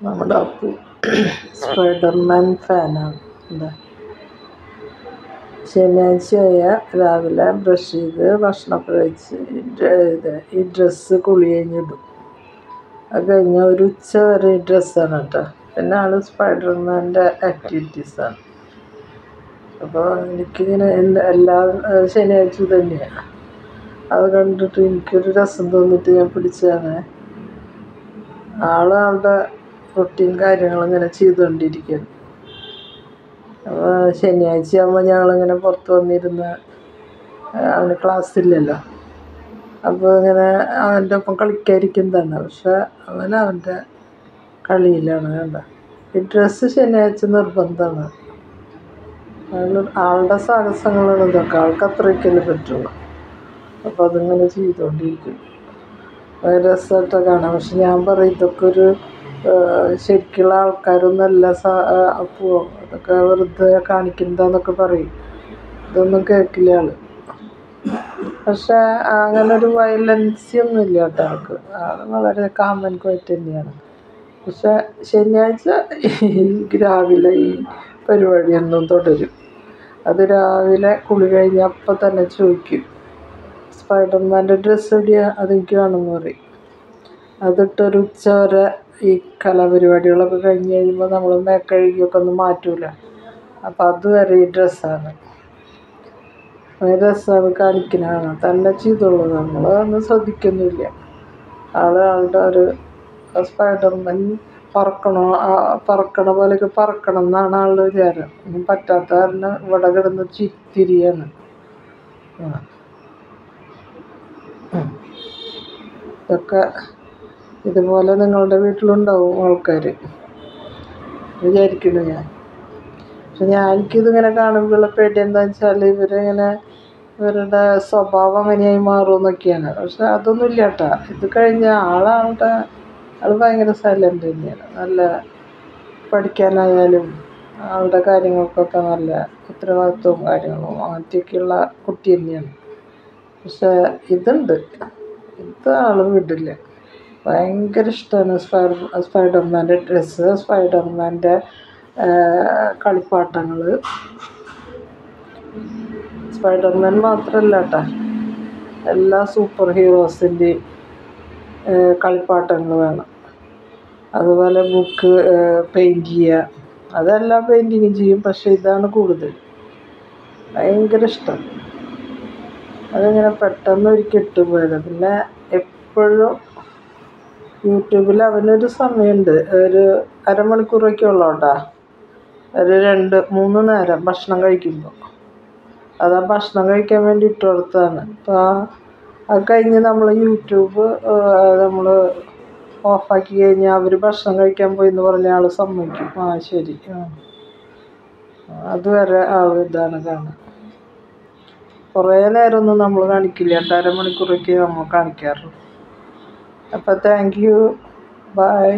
നമ്മുടെ അപ്പു സ്പൈഡർമാൻ ഫാനാണ്. എന്താ ശനിയാഴ്ചയായ രാവിലെ ബ്രഷ് ചെയ്ത് ഭക്ഷണമൊക്കെ കഴിച്ച് ഈ ഡ്രസ്സ് കുളി കഴിഞ്ഞിടും. അത് കഴിഞ്ഞ ഒരു ഉച്ച വരെ ഈ ഡ്രസ്സാണ് കേട്ടോ. പിന്നെ സ്പൈഡർമാൻ്റെ ആക്ടിവിറ്റീസാണ്. അപ്പോൾ എനിക്കിങ്ങനെ എല്ലാ ശനിയാഴ്ച തന്നെയാണ്. അത് കണ്ടിട്ട് എനിക്കൊരു രസം തോന്നിയിട്ട് ഞാൻ പിടിച്ചതാണ്. ആളുടെ റൊട്ടീൻ കാര്യങ്ങളിങ്ങനെ ചെയ്തുകൊണ്ടിരിക്കുകയാണ്. അപ്പോൾ ശനിയാഴ്ച ആകുമ്പോൾ ഞങ്ങളിങ്ങനെ പുറത്ത് വന്നിരുന്ന് അവന് ക്ലാസ്സില്ലല്ലോ, അപ്പോൾ ഇങ്ങനെ അവൻ്റെ ഒപ്പം കളിക്കാതിരിക്കുന്നതാണ്. പക്ഷെ അവൻ്റെ കളിയിലാണ്. കണ്ട ഈ ഡ്രസ്സ് ശനിയാഴ്ച നിർബന്ധമാണ്. ആളുടെ സാഹസങ്ങളാണ് ഇതൊക്കെ. ആൾക്ക് അത്രയ്ക്കല്ലേ പറ്റുള്ളൂ. അപ്പോൾ അതിങ്ങനെ ചെയ്തുകൊണ്ടിരിക്കും. അത് രസമായിട്ടൊക്കെ കാണാം. പക്ഷെ ഞാൻ പറയും, ഇതൊക്കെ ഒരു ശരിക്കുള്ള ആൾക്കാരൊന്നല്ല. അപ്പോൾ അതൊക്കെ വെറുതെ കാണിക്കുന്നതാന്നൊക്കെ പറയും. ഇതൊന്നും കേൾക്കില്ല ആൾ. പക്ഷെ അങ്ങനെ ഒരു വയലൻസി ഒന്നും ഇല്ല കേട്ടോ ആൾക്ക്. ആൾ വളരെ കാമൻ ക്വയറ്റ് തന്നെയാണ്. പക്ഷെ ശനിയാഴ്ച രാവിലെ ഈ പരിപാടിയൊന്നും തുടരും. അത് രാവിലെ കുളി കഴിഞ്ഞ് അപ്പം തന്നെ ചോദിക്കും, സ്പൈഡർമാൻ്റെ ഡ്രസ്സ് എവിടെയാണ്, അതെനിക്ക് വേണമെന്ന് പറയും. അതിട്ടൊരു ഉച്ച വരെ ഈ കലാപരിപാടികളൊക്കെ കഴിഞ്ഞ് കഴിയുമ്പോൾ നമ്മൾ മേക്കഴുകിയൊക്കെ ഒന്ന് മാറ്റൂല. അപ്പം അതുവരെ ഈ ഡ്രസ്സാണ്. രസമാണ് കാണിക്കുന്നതാണ്. തന്നെ ചെയ്തോളൂ, നമ്മളതൊന്നും ശ്രദ്ധിക്കുന്നില്ല. ആളുടെ ഒരു സ്പൈഡർമാൻ പറക്കണ പോലെയൊക്കെ പറക്കണം എന്നാണ് ആളുടെ വിചാരം. ഒന്നും പറ്റാത്ത കാരണം ഇവിടെ കിടന്ന് തിരിയാണ്. ഇതൊക്കെ ഇതുപോലെ നിങ്ങളുടെ വീട്ടിലുണ്ടാവും ആൾക്കാർ വിചാരിക്കുന്നു ഞാൻ. പക്ഷെ എനിക്കിതിങ്ങനെ കാണുമ്പോഴുള്ള പേടി എന്താണെന്ന് വെച്ചാൽ ഇവരുടെ സ്വഭാവം എങ്ങനെയായി മാറുമെന്നൊക്കെയാണ്. പക്ഷെ അതൊന്നും ഇല്ല കേട്ടോ. ഇത് കഴിഞ്ഞ ആൾ ഭയങ്കര സൈലൻ്റ് തന്നെയാണ്. നല്ല പഠിക്കാനായാലും ആളുടെ കാര്യങ്ങൾക്കൊക്കെ നല്ല ഉത്തരവാദിത്വവും കാര്യങ്ങളും അങ്ങനത്തെയൊക്കെയുള്ള കുട്ടി തന്നെയാണ്. പക്ഷെ ഇത് ആൾ വിടില്ല. ഭയങ്കര ഇഷ്ടമാണ് സ്പൈഡർമാൻ്റെ ഡ്രസ്സ്, സ്പൈഡർമാൻ്റെ കളിപ്പാട്ടങ്ങൾ. സ്പൈഡർമാൻ മാത്രമല്ല കേട്ടോ, എല്ലാ സൂപ്പർ ഹീറോസിൻ്റെയും കളിപ്പാട്ടങ്ങൾ വേണം. അതുപോലെ ബുക്ക് പെയിൻറ്റ് ചെയ്യുക, അതെല്ലാം പെയിൻറ്റിങ് ചെയ്യും. പക്ഷേ ഇതാണ് കൂടുതൽ. ഭയങ്കര ഇഷ്ടം. അതിങ്ങനെ പെട്ടെന്ന് ഒരിക്കൽ ഇട്ടുപോയത്. പിന്നെ എപ്പോഴും യൂട്യൂബിൽ അവനൊരു സമയമുണ്ട്, ഒരു അരമണിക്കൂറൊക്കെ ഉള്ളൂ കേട്ടോ. ഒരു 2-3 നേരം ഭക്ഷണം കഴിക്കുമ്പോൾ. അതാ ഭക്ഷണം കഴിക്കാൻ വേണ്ടി ഇട്ട് കൊടുത്തതാണ്. അപ്പോൾ അത് കഴിഞ്ഞ് നമ്മൾ യൂട്യൂബ് നമ്മൾ ഓഫാക്കി കഴിഞ്ഞാൽ അവർ ഭക്ഷണം കഴിക്കാൻ പോയി എന്ന് പറഞ്ഞാൽ ആൾ സമ്മതിക്കും. ശരി, അതുവരെ ഇതാണ് കാണുക. കുറേ നേരമൊന്നും നമ്മൾ കാണിക്കില്ല കേട്ടോ, അരമണിക്കൂറൊക്കെ നമ്മൾ കാണിക്കാറുള്ളൂ. അപ്പോൾ താങ്ക് യു, ബൈ.